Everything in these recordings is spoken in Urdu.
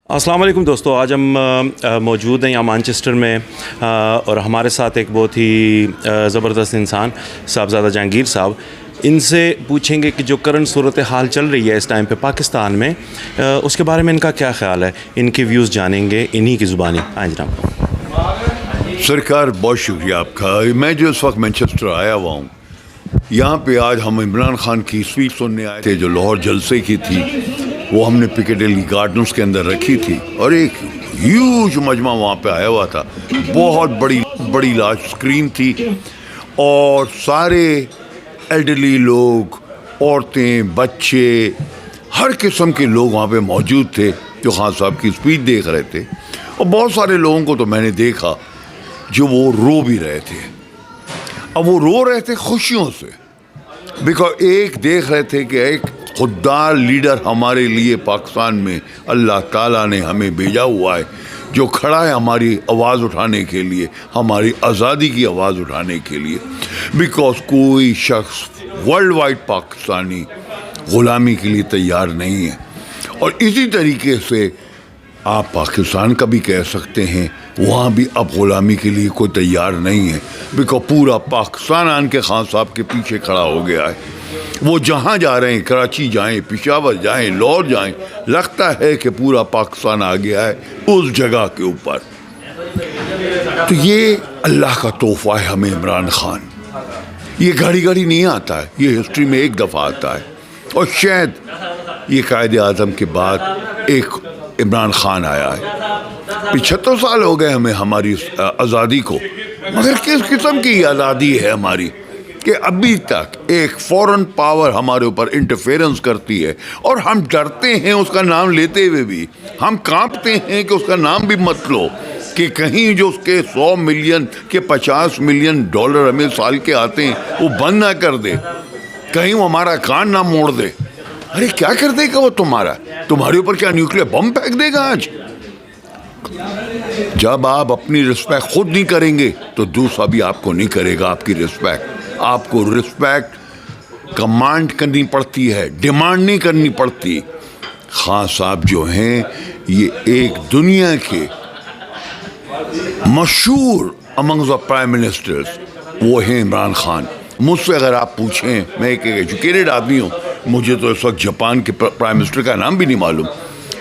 السلام علیکم دوستو، آج ہم موجود ہیں یہاں مانچسٹر میں اور ہمارے ساتھ ایک بہت ہی زبردست انسان صاحبزادہ جہانگیر صاحب. ان سے پوچھیں گے کہ جو کرنٹ صورتحال چل رہی ہے اس ٹائم پہ پاکستان میں، اس کے بارے میں ان کا کیا خیال ہے. ان کے ویوز جانیں گے انہی کی زبانی. آئیں جناب. سرکار بہت شکریہ آپ کا. میں جو اس وقت مانچسٹر آیا ہوا ہوں، یہاں پہ آج ہم عمران خان کی اسپیچ سننے آئے تھے جو لاہور جلسے کی تھی. وہ ہم نے پیکیڈیلی گارڈنز کے اندر رکھی تھی اور ایک ہیوج مجمع وہاں پہ آیا ہوا تھا. بہت بڑی لارج اسکرین تھی اور سارے ایلڈرلی لوگ، عورتیں، بچے، ہر قسم کے لوگ وہاں پہ موجود تھے جو خان صاحب کی اسپیچ دیکھ رہے تھے. اور بہت سارے لوگوں کو تو میں نے دیکھا جو وہ رو بھی رہے تھے. اب وہ رو رہے تھے خوشیوں سے، بیکاز ایک دیکھ رہے تھے کہ ایک خوددار لیڈر ہمارے لیے پاکستان میں اللہ تعالیٰ نے ہمیں بھیجا ہوا ہے، جو کھڑا ہے ہماری آواز اٹھانے کے لیے، ہماری آزادی کی آواز اٹھانے کے لیے. بیکاز کوئی شخص ورلڈ وائڈ پاکستانی غلامی کے لیے تیار نہیں ہے. اور اسی طریقے سے آپ پاکستان کا بھی کہہ سکتے ہیں، وہاں بھی اب غلامی کے لیے کوئی تیار نہیں ہے. بیکاز پورا پاکستان آن کے خان صاحب کے پیچھے کھڑا ہو گیا ہے. وہ جہاں جا رہے ہیں، کراچی جائیں، پشاور جائیں، لاہور جائیں، لگتا ہے کہ پورا پاکستان آ گیا ہے اس جگہ کے اوپر. تو یہ اللہ کا تحفہ ہے ہمیں عمران خان. یہ گھڑی نہیں آتا ہے، یہ ہسٹری میں ایک دفعہ آتا ہے. اور شاید یہ قائد اعظم کے بعد ایک عمران خان آیا ہے. 75 سال ہو گئے ہمیں ہماری آزادی کو، مگر کس قسم کی آزادی ہے ہماری کہ ابھی تک ایک فورن پاور ہمارے اوپر انٹرفیرنس کرتی ہے اور ہم ڈرتے ہیں اس کا نام لیتے ہوئے بھی. ہم کانپتے ہیں کہ اس کا نام بھی مت لو، کہ کہیں جو اس کے 100 ملین کے 50 ملین ڈالر ہمیں سال کے آتے ہیں وہ بند نہ کر دے، کہیں وہ ہمارا کان نہ موڑ دے. ارے کیا کر دے گا وہ تمہارے اوپر؟ کیا نیوکلیر بم پھینک دے گا آج؟ جب آپ اپنی رسپیکٹ خود نہیں کریں گے تو دوسرا بھی آپ کو نہیں کرے گا آپ کی رسپیکٹ. آپ کو رسپیکٹ کمانڈ کرنی پڑتی ہے، ڈیمانڈ نہیں کرنی پڑتی. خان صاحب جو ہیں یہ ایک دنیا کے مشہور امنگ دا پرائم منسٹرز وہ ہیں عمران خان. مجھ سے اگر آپ پوچھیں، میں ایک ایجوکیٹڈ آدمی ہوں، مجھے تو اس وقت جاپان کے پرائم منسٹر کا نام بھی نہیں معلوم.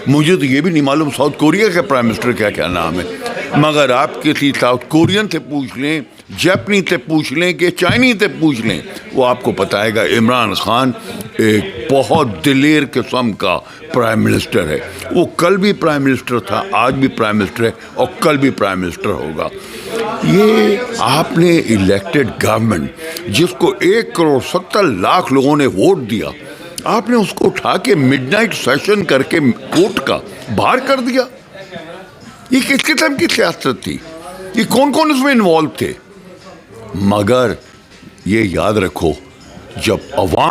مجھے تو یہ بھی نہیں معلوم ساؤتھ کوریا کے پرائم منسٹر کا کیا نام ہے. مگر آپ کسی ساؤتھ کورین سے پوچھ لیں، جاپنی سے پوچھ لیں کہ چائنی سے پوچھ لیں، وہ آپ کو بتائے گا عمران خان ایک بہت دلیر قسم کا پرائم منسٹر ہے. وہ کل بھی پرائم منسٹر تھا، آج بھی پرائم منسٹر ہے اور کل بھی پرائم منسٹر ہوگا. یہ آپ نے الیکٹڈ گورنمنٹ جس کو 1,70,00,000 لوگوں نے ووٹ دیا، آپ نے اس کو اٹھا کے مڈ نائٹ سیشن کر کے کورٹ کا باہر کر دیا. یہ کس قسم کی سیاست تھی؟ یہ کون اس میں انوالو تھے؟ مگر یہ یاد رکھو، جب عوام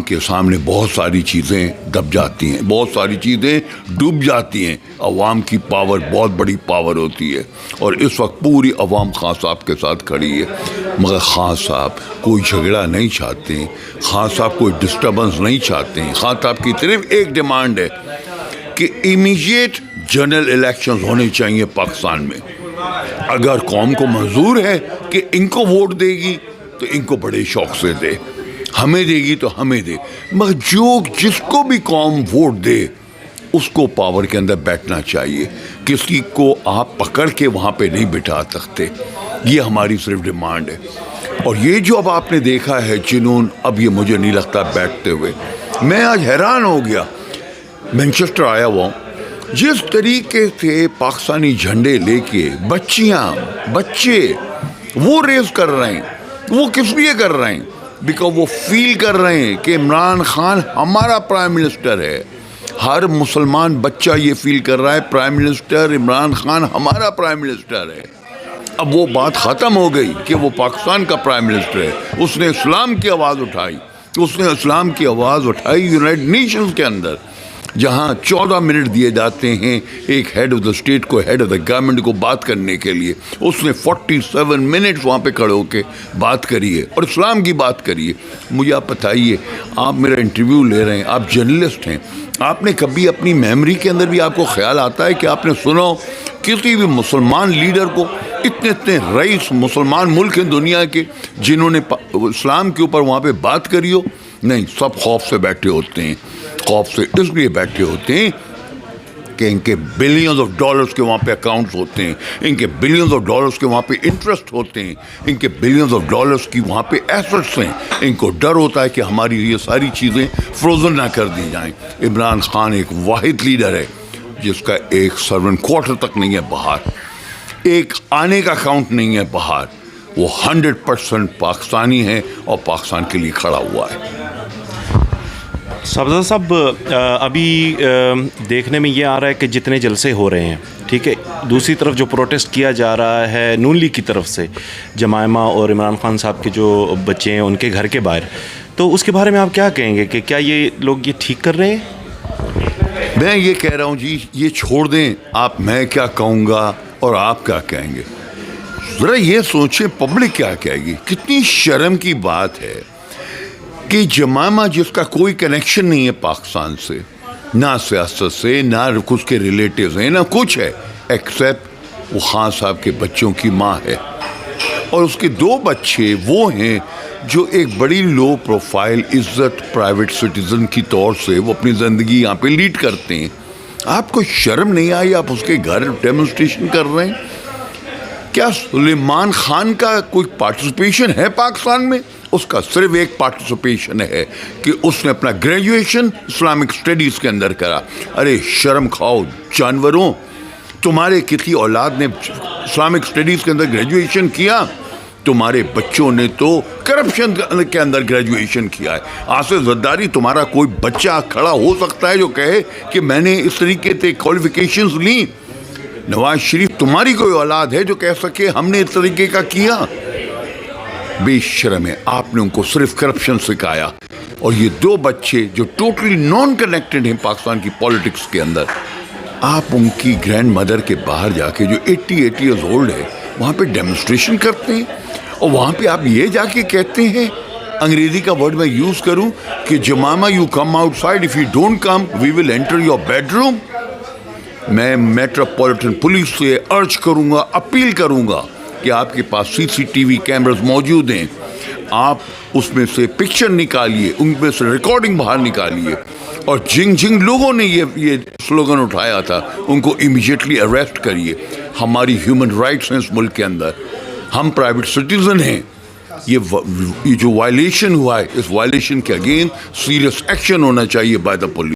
کے سامنے بہت ساری چیزیں دب جاتی ہیں، بہت ساری چیزیں ڈوب جاتی ہیں، عوام کی پاور بہت بڑی پاور ہوتی ہے. اور اس وقت پوری عوام خان صاحب کے ساتھ کھڑی ہے. مگر خان صاحب کوئی جھگڑا نہیں چاہتے ہیں، خان صاحب کوئی ڈسٹربنس نہیں چاہتے ہیں. خان صاحب کی صرف ایک ڈیمانڈ ہے کہ امیجیٹ جنرل الیکشن ہونے چاہیے پاکستان میں. اگر قوم کو منظور ہے کہ ان کو ووٹ دے گی تو ان کو بڑے شوق سے دے، ہمیں دے گی تو ہمیں دے. مگر جس کو بھی قوم ووٹ دے اس کو پاور کے اندر بیٹھنا چاہیے. کسی کو آپ پکڑ کے وہاں پہ نہیں بٹھا سکتے. یہ ہماری صرف ڈیمانڈ ہے. اور یہ جو اب آپ نے دیکھا ہے جنون، اب یہ مجھے نہیں لگتا بیٹھتے ہوئے. میں آج حیران ہو گیا، مانچسٹر آیا ہوا ہوں، جس طریقے سے پاکستانی جھنڈے لے کے بچے وہ ریز کر رہے ہیں. وہ کس لیے کر رہے ہیں؟ بیکاز وہ فیل کر رہے ہیں کہ عمران خان ہمارا پرائم منسٹر ہے. ہر مسلمان بچہ یہ فیل کر رہا ہے پرائم منسٹر عمران خان ہمارا پرائم منسٹر ہے. اب وہ بات ختم ہو گئی کہ وہ پاکستان کا پرائم منسٹر ہے. اس نے اسلام کی آواز اٹھائی، یونائٹڈ نیشنز کے اندر. جہاں 14 منٹ دیے جاتے ہیں ایک ہیڈ آف دا اسٹیٹ کو, ہیڈ آف دا گورنمنٹ کو بات کرنے کے لیے, اس نے 47 منٹس وہاں پہ کھڑے ہو کے بات کری ہے اور اسلام کی بات کری ہے. مجھے آپ بتائیے, آپ میرا انٹرویو لے رہے ہیں, آپ جرنلسٹ ہیں, آپ نے کبھی اپنی میموری کے اندر بھی آپ کو خیال آتا ہے کہ آپ نے سنا ہو کسی بھی مسلمان لیڈر کو, اتنے رئیس مسلمان ملک ہیں دنیا کے جنہوں نے اسلام کے اوپر وہاں پہ بات کری ہو؟ نہیں, سب خوف سے بیٹھے ہوتے ہیں. خوف سے اس لیے بیٹھے ہوتے ہیں کہ ان کے بلینز آف ڈالرز کے وہاں پہ اکاؤنٹس ہوتے ہیں, ان کے بلینز آف ڈالرز کے وہاں پہ انٹرسٹ ہوتے ہیں, ان کے بلینز آف ڈالرز کی وہاں پہ ایسٹس ہیں. ان کو ڈر ہوتا ہے کہ ہماری یہ ساری چیزیں فروزن نہ کر دی جائیں. عمران خان ایک واحد لیڈر ہے جس کا ایک سرونٹ کوارٹر تک نہیں ہے باہر, ایک آنے کا اکاؤنٹ نہیں ہے باہر. وہ 100% پاکستانی ہے اور پاکستان کے لیے کھڑا ہوا ہے. صاحبزادہ صاحب, ابھی دیکھنے میں یہ آ رہا ہے کہ جتنے جلسے ہو رہے ہیں, ٹھیک ہے, دوسری طرف جو پروٹیسٹ کیا جا رہا ہے نون لیگ کی طرف سے, جمائمہ اور عمران خان صاحب کے جو بچے ہیں ان کے گھر کے باہر, تو اس کے بارے میں آپ کیا کہیں گے کہ کیا یہ لوگ یہ ٹھیک کر رہے ہیں؟ میں یہ کہہ رہا ہوں جی, یہ چھوڑ دیں آپ, میں کیا کہوں گا اور آپ کیا کہیں گے. ذرا یہ سوچیں پبلک کیا کہے گی. کتنی شرم کی بات ہے کہ جمائمہ جس کا کوئی کنیکشن نہیں ہے پاکستان سے, نہ سیاست سے, نہ اس کے ریلیٹیوز ہیں, نہ کچھ ہے, ایکسیپٹ وہ خان صاحب کے بچوں کی ماں ہے, اور اس کے 2 بچے وہ ہیں جو ایک بڑی لو پروفائل عزت پرائیویٹ سٹیزن کی طور سے وہ اپنی زندگی یہاں پہ لیڈ کرتے ہیں. آپ کو شرم نہیں آئی؟ آپ اس کے گھر ڈیمونسٹریشن کر رہے ہیں. کیا سلیمان خان کا کوئی پارٹیسپیشن ہے پاکستان میں؟ اس کا صرف ایک پارٹیسپیشن ہے کہ اس نے اپنا گریجویشن اسلامک اسٹڈیز کے اندر کرا. ارے شرم کھاؤ جانوروں, تمہارے کسی اولاد نے اسلامک اسٹڈیز کے اندر گریجویشن کیا؟ تمہارے بچوں نے تو کرپشن کے اندر گریجویشن کیا ہے. آصف زرداری تمہارا کوئی بچہ کھڑا ہو سکتا ہے جو کہے کہ میں نے اس طریقے سے کوالیفیکیشنز لیں؟ نواز شریف تمہاری کوئی اولاد ہے جو کہہ سکے ہم نے اس طریقے کا کیا؟ بے شرم ہے, آپ نے ان کو صرف کرپشن سکھایا. اور یہ 2 بچے جو ٹوٹلی نان کنیکٹڈ ہیں پاکستان کی پالیٹکس کے اندر, آپ ان کی گرینڈ مدر کے باہر جا کے جو 80 ایئرز اولڈ ہے وہاں پہ ڈیمونسٹریشن کرتے ہیں, اور وہاں پہ آپ یہ جا کے کہتے ہیں, انگریزی کا ورڈ میں یوز کروں کہ Jemima you come outside, if you don't come we will enter your bedroom. میں میٹروپولیٹن پولیس سے ارج کروں گا, اپیل کروں گا کہ آپ کے پاس CCTV کیمراز موجود ہیں, آپ اس میں سے پکچر نکالیے, ان میں سے ریکارڈنگ باہر نکالیے, اور جن لوگوں نے یہ سلوگن اٹھایا تھا ان کو امیجیٹلی اریسٹ کریے. ہماری ہیومن رائٹس ہیں اس ملک کے اندر, ہم پرائیویٹ سٹیزن ہیں. یہ جو وائلیشن ہوا ہے, اس وائلیشن کے اگینسٹ سیریس ایکشن ہونا چاہیے بائی دا پولیس.